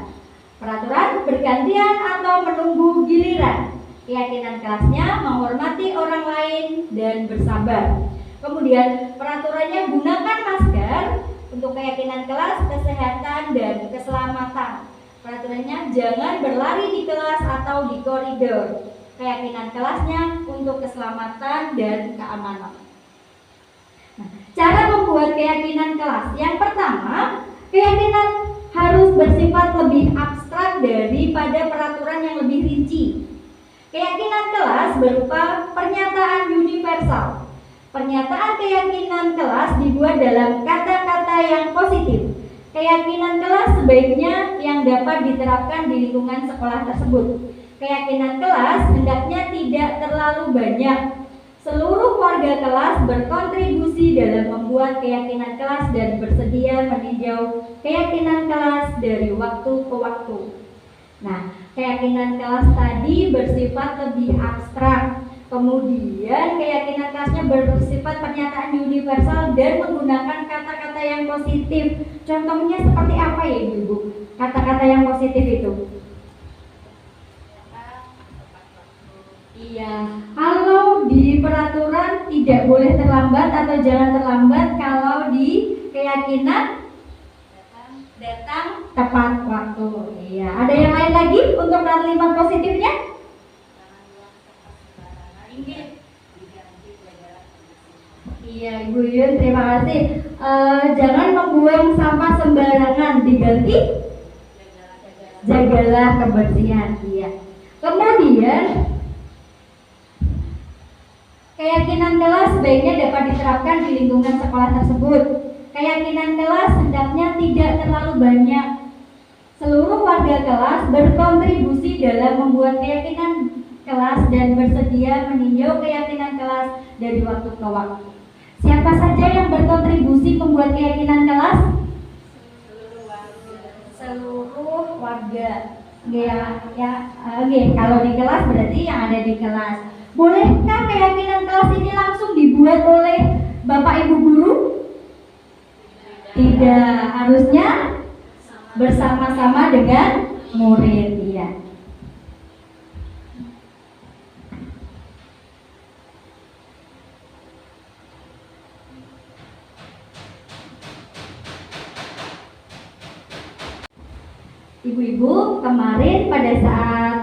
Speaker 2: Peraturan, bergantian atau menunggu giliran. Keyakinan kelasnya, menghormati orang lain dan bersabar. Kemudian peraturannya, gunakan masker. Untuk keyakinan kelas, kesehatan dan keselamatan. Peraturannya, jangan berlari di kelas atau di koridor. Keyakinan kelasnya, untuk keselamatan dan keamanan. Nah, cara membuat keyakinan kelas. Yang pertama, keyakinan harus bersifat lebih abstrak daripada peraturan yang lebih rinci. Keyakinan kelas berupa pernyataan universal. Pernyataan keyakinan kelas dibuat dalam kata-kata yang positif. Keyakinan kelas sebaiknya yang dapat diterapkan di lingkungan sekolah tersebut. Keyakinan kelas hendaknya tidak terlalu banyak. Seluruh warga kelas berkontribusi dalam membuat keyakinan kelas dan bersedia meninjau keyakinan kelas dari waktu ke waktu. Nah, keyakinan kelas tadi bersifat lebih abstrak. Kemudian keyakinan kelasnya bersifat pernyataan universal dan menggunakan kata-kata yang positif. Contohnya seperti apa ya Ibu? Kata-kata yang positif itu. Iya, kalau di peraturan tidak boleh terlambat atau jangan terlambat, kalau di keyakinan datang tepat waktu. Iya, ada yang lain lagi untuk kalimat positifnya? Iya, Ibu Yun, terima kasih. Jangan membuang sampah sembarangan, diganti jagalah kebersihan. Iya. Kemudian keyakinan kelas sebaiknya dapat diterapkan di lingkungan sekolah tersebut. Keyakinan kelas hendaknya tidak terlalu banyak. Seluruh warga kelas berkontribusi dalam membuat keyakinan kelas dan bersedia meninjau keyakinan kelas dari waktu ke waktu. Siapa saja yang berkontribusi membuat keyakinan kelas? Seluruh warga. Kalau di kelas berarti yang ada di kelas. Bolehkah keyakinan kelas ini langsung dibuat oleh Bapak Ibu guru? Tidak, harusnya bersama-sama dengan murid. Iya. Ibu-ibu, kemarin pada saat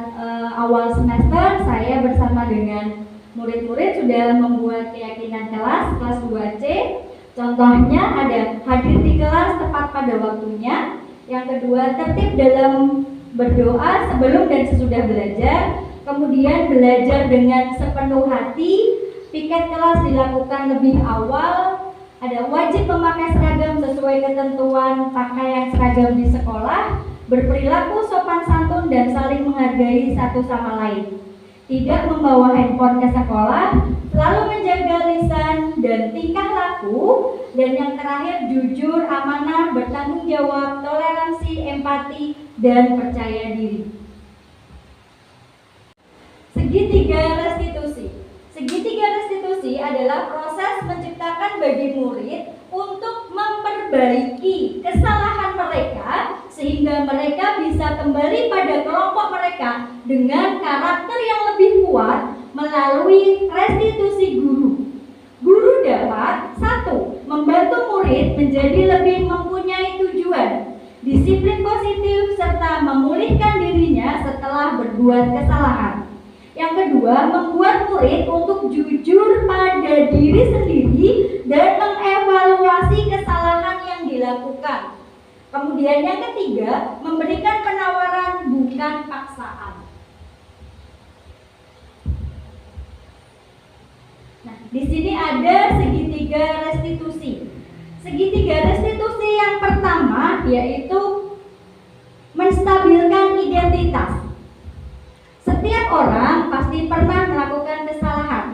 Speaker 2: awal semester saya bersama dengan murid-murid sudah membuat keyakinan kelas 2C. Contohnya ada hadir di kelas tepat pada waktunya. Yang kedua, tertib dalam berdoa sebelum dan sesudah belajar. Kemudian belajar dengan sepenuh hati. Piket kelas dilakukan lebih awal. Ada wajib memakai seragam sesuai ketentuan pakaian seragam di sekolah. Berperilaku sopan santun dan saling menghargai satu sama lain. Tidak membawa handphone ke sekolah, selalu menjaga lisan dan tingkah laku. Dan yang terakhir, jujur, amanah, bertanggung jawab, toleransi, empati, dan percaya diri. Segitiga restitusi. Segitiga restitusi adalah proses menciptakan bagi murid untuk memperbaiki kesalahan mereka sehingga mereka bisa kembali pada kelompok mereka dengan karakter yang lebih kuat melalui restitusi guru. Guru dapat 1. Membantu murid menjadi lebih mempunyai tujuan, disiplin positif, serta memulihkan dirinya setelah berbuat kesalahan. Yang kedua, membuat murid untuk jujur pada diri sendiri dan mengevaluasi kesalahan yang dilakukan. Kemudian yang ketiga, memberikan penawaran bukan paksaan. Nah, di sini ada segitiga restitusi. Segitiga restitusi yang pertama yaitu menstabilkan identitas. Setiap orang pasti pernah melakukan kesalahan.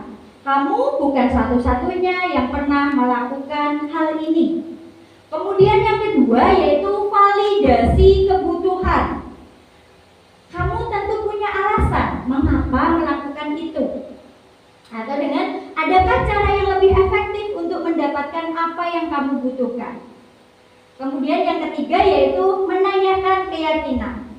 Speaker 2: Kamu bukan satu-satunya yang pernah melakukan hal ini. Kemudian yang kedua yaitu validasi kebutuhan. Kamu tentu punya alasan mengapa melakukan itu. Atau dengan adakah cara yang lebih efektif untuk mendapatkan apa yang kamu butuhkan. Kemudian yang ketiga yaitu menanyakan keyakinan.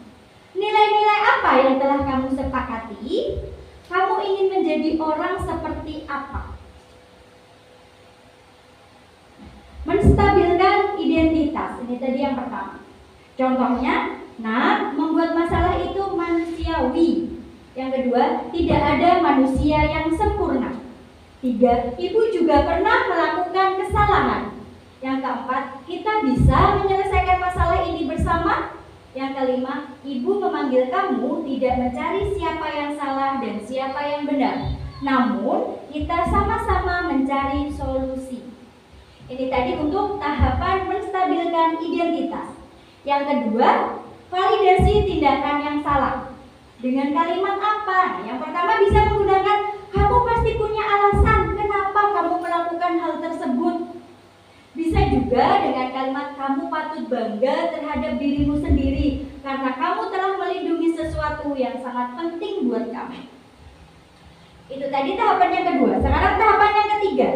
Speaker 2: Nilai-nilai apa yang telah kamu sepakati? Kamu ingin menjadi orang seperti apa? Menstabilkan identitas, ini tadi yang pertama. Contohnya, membuat masalah itu manusiawi. Yang kedua, tidak ada manusia yang sempurna. 3, ibu juga pernah melakukan kesalahan. Yang keempat, kita bisa menyelesaikan masalah ini bersama. Yang kelima, ibu memanggil kamu tidak mencari siapa yang salah dan siapa yang benar, namun kita sama-sama mencari solusi. Ini tadi untuk tahapan menstabilkan identitas. Yang kedua, validasi tindakan yang salah. Dengan kalimat apa? Yang pertama bisa menggunakan, kamu pasti punya alasan kenapa kamu melakukan hal tersebut. Bisa juga dengan kalimat, kamu patut bangga terhadap dirimu sendiri karena kamu telah melindungi sesuatu yang sangat penting buat kamu. Itu tadi tahapan yang kedua. Sekarang tahapan yang ketiga,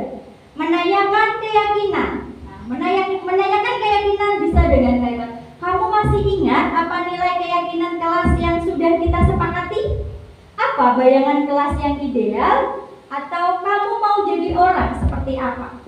Speaker 2: menanyakan keyakinan. Nah, menanyakan keyakinan bisa dengan kalimat, kamu masih ingat apa nilai keyakinan kelas yang sudah kita sepakati? Apa bayangan kelas yang ideal? Atau kamu mau jadi orang seperti apa?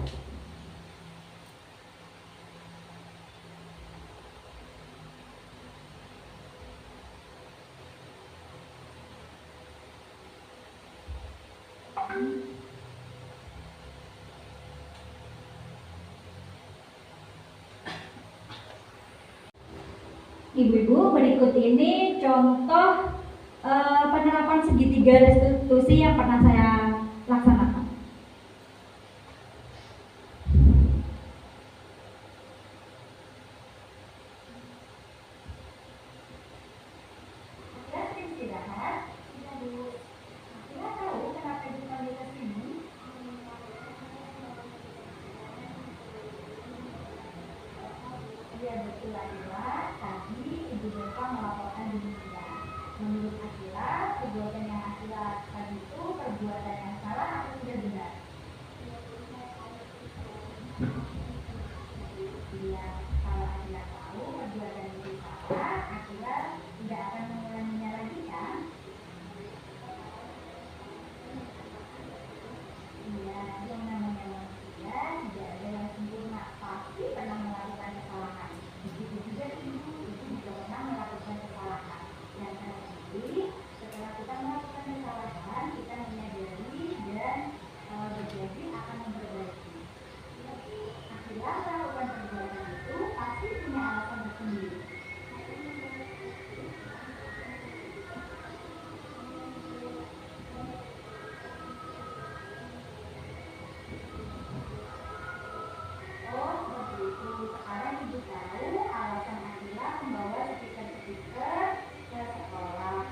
Speaker 2: Ibu-ibu, berikut ini contoh penerapan segitiga restitusi yang pernah saya laksanakan. Ya betul Akila, tadi Ibu Deva melaporkan demikian. Menurut Akila, perbuatan yang Akila lakukan itu perbuatan yang salah atau tidak benar? Iya, kalau Akila tahu perbuatan itu salah, Akila tidak akan mengulanginya lagi kan? Iya, yang namanya manusia tidak ada yang sempurna, pasti pernah melakukan kesalahan. Begitu juga ibu juga pernah melakukan kesalahan. Dan tadi setelah kita melakukan kesalahan, kita menyadari dan berjanji akan memperbaiki. Akhirnya melakukan perbuatan itu pasti punya alasan tersendiri. Oh, seperti itu. Sekarang ibu tahu alasan Akila membawa stiker-stiker ke sekolah.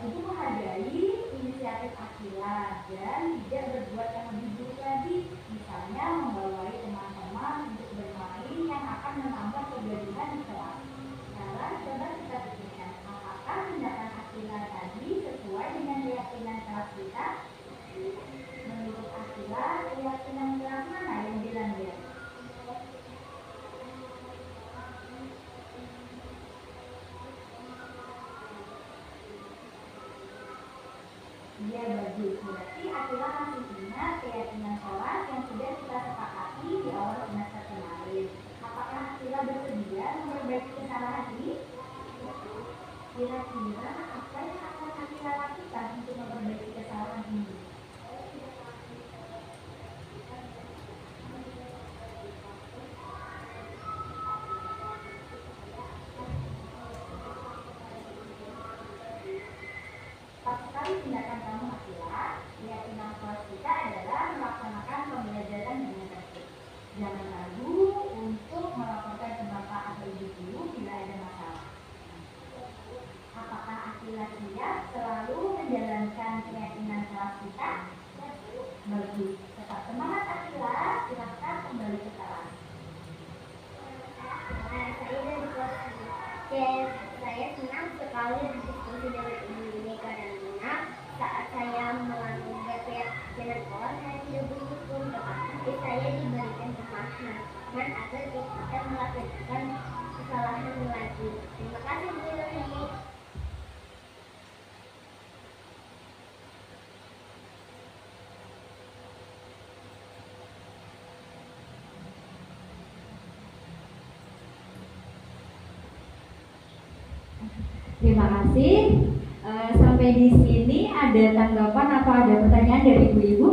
Speaker 2: Ibu menghargai inisiatif Akila dan tidak berbuat yang lebih buruk lagi. Misalnya membawai teman-teman untuk bermain yang akan menambah kegaduhan di kelas. Sekarang coba kita pikirkan, apakah tindakan Akila tadi sesuai dengan keyakinan kelas kita? Menurut Akila, keyakinan kelas mana yang dilanggar? Iya bagus, berarti Akila masih ingat keyakinan kelas yang sudah kita sepakati di awal semester kemarin. Apakah Akila bersedia memperbaiki kesalahan ini? Kira-kira apa yang akan Akila lakukan untuk memperbaiki kesalahan ini? Tepat sekali tindakan kamu Akila. Keyakinan kelas kita adalah melaksanakan pembelajaran dengan tertib. Jangan ragu untuk melaporkan ke bapak atau ibu guru bila ada masalah. Apakah Akila siap selalu menjalankan keyakinan kelas kita? Bagus, tetap semangat Akila. Silakan kembali ke kelas.
Speaker 8: Saya dari kelas saya senang sekali berdiskusi dengan ibu ini karena saat saya melanggar keyakinan kelas saya tidak bersyukur, tetapi saya diberikan pemahaman agar tidak melakukan kesalahan lagi. Terima kasih Bu Lili.
Speaker 2: Terima kasih. Sampai di sini ada tanggapan atau ada pertanyaan dari ibu-ibu?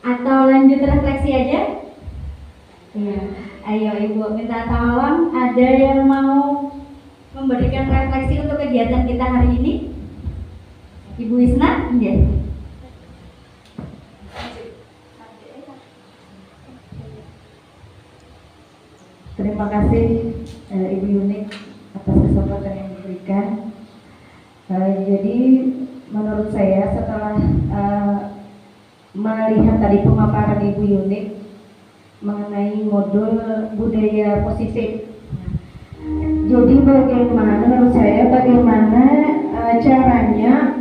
Speaker 2: Atau lanjut refleksi aja? Iya, ayo Ibu minta tolong ada yang mau memberikan refleksi untuk kegiatan kita hari ini? Ibu Isna? Iya. Terima kasih Ibu Yunik atas kesempatan yang diberikan. Jadi menurut saya setelah melihat tadi pemaparan Ibu Yunik mengenai modul budaya positif. Jadi bagaimana menurut saya caranya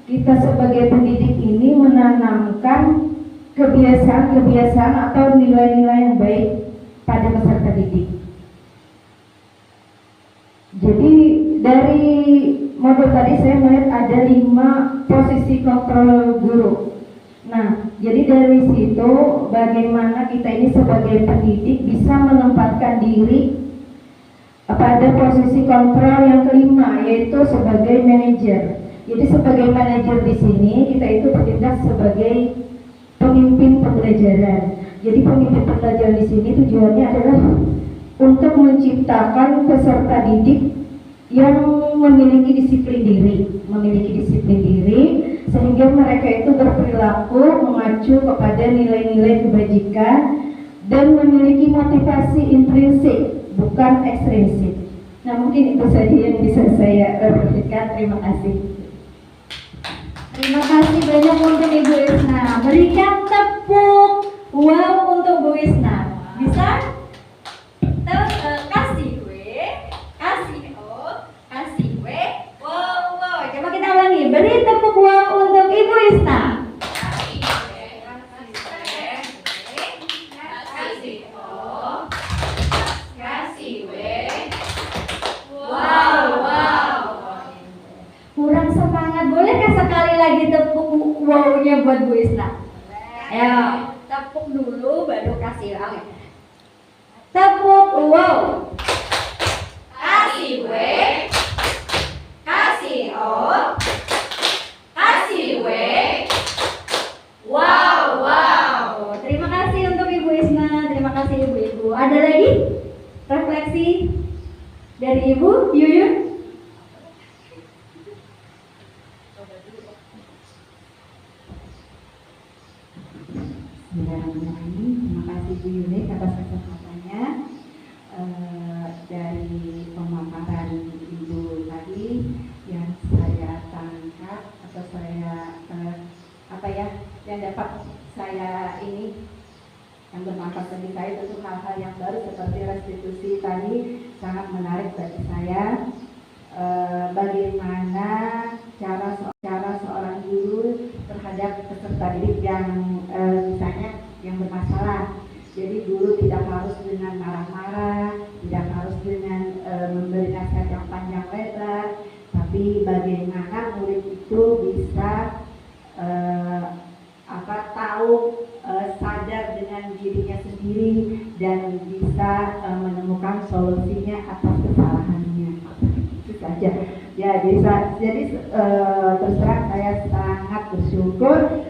Speaker 2: kita sebagai pendidik ini menanamkan kebiasaan-kebiasaan atau nilai-nilai yang baik pada peserta didik. Jadi dari modul tadi saya melihat ada 5 posisi kontrol guru. Nah, jadi dari situ bagaimana kita ini sebagai pendidik bisa menempatkan diri pada posisi kontrol yang kelima, yaitu sebagai manajer. Jadi sebagai manajer di sini kita itu bertindak sebagai pemimpin pembelajaran. Jadi pemimpin pembelajaran di sini tujuannya adalah untuk menciptakan peserta didik yang memiliki disiplin diri, sehingga mereka itu berperilaku mengacu kepada nilai-nilai kebajikan dan memiliki motivasi intrinsik, bukan ekstrinsik. Nah, mungkin itu saja yang bisa saya berikan. Terima kasih. Terima kasih banyak untuk Ibu Isna. Berikan tepuk wow untuk Bu Isna. Bisa? Kasih gue, kasih O, kasih gue, wow wow. Coba kita ulangi. Beri tepuk wow untuk Ibu Isna. Kurang semangat, bolehkah sekali lagi tepuk wow-nya buat Bu Isna? Ayo, tepuk dulu baru kasih. Oke. Tepuk wow. Kasih W, kasih O, kasih W. Wow, wow. Terima kasih untuk Ibu Isna, terima kasih Ibu-ibu. Ada lagi refleksi dari Ibu Yuyun?
Speaker 9: Bismillahirrahmanirrahim. Terima kasih Bu Yunik atas kesempatannya. Dari pemaparan Ibu tadi yang saya tangkap atau saya yang dapat saya ini yang bermanfaat bagi saya tentu hal-hal yang baru seperti restitusi tadi sangat menarik bagi saya. Bagaimana cara seorang guru terhadap peserta didik yang misalnya yang bermasalah. Jadi guru tidak harus dengan marah-marah, tidak harus dengan memberi nasihat yang panjang lebar, tapi bagaimana murid itu bisa tahu sadar dengan dirinya sendiri dan bisa menemukan solusinya atas kesalahannya. Itu saja. Ya, jadi terus terang saya sangat bersyukur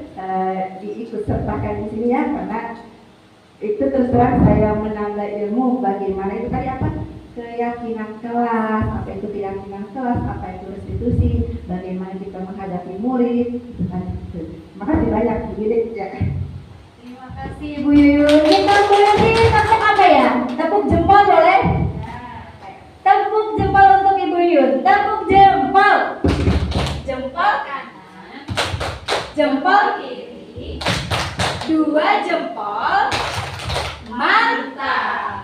Speaker 9: diikut sertakan di sini ya, karena itu terus terang saya menambah ilmu bagaimana itu tadi apa keyakinan kelas, apa itu keyakinan kelas, apa itu restitusi, bagaimana kita menghadapi murid. Terima kasih banyak Bu Yunik ya.
Speaker 2: Terima kasih Bu Yuyun. Kita boleh tepuk apa ya? Tepuk jempol boleh? Tepuk jempol untuk Ibu Yuyun. Tepuk jempol. Jempol kanan, jempol kiri, 2 jempol. Mantap.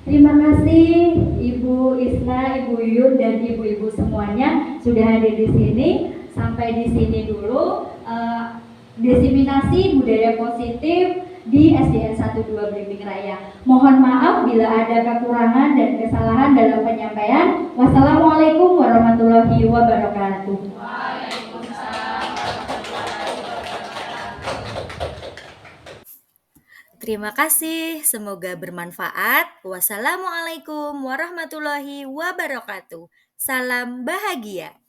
Speaker 2: Terima kasih Ibu Isna, Ibu Yuyun dan ibu-ibu semuanya sudah hadir di sini. Sampai di sini dulu diseminasi budaya positif di SDN 12 Blimbing Raya. Mohon maaf bila ada kekurangan dan kesalahan dalam penyampaian. Wassalamualaikum warahmatullahi wabarakatuh.
Speaker 1: Terima kasih, semoga bermanfaat. Wassalamualaikum warahmatullahi wabarakatuh. Salam bahagia.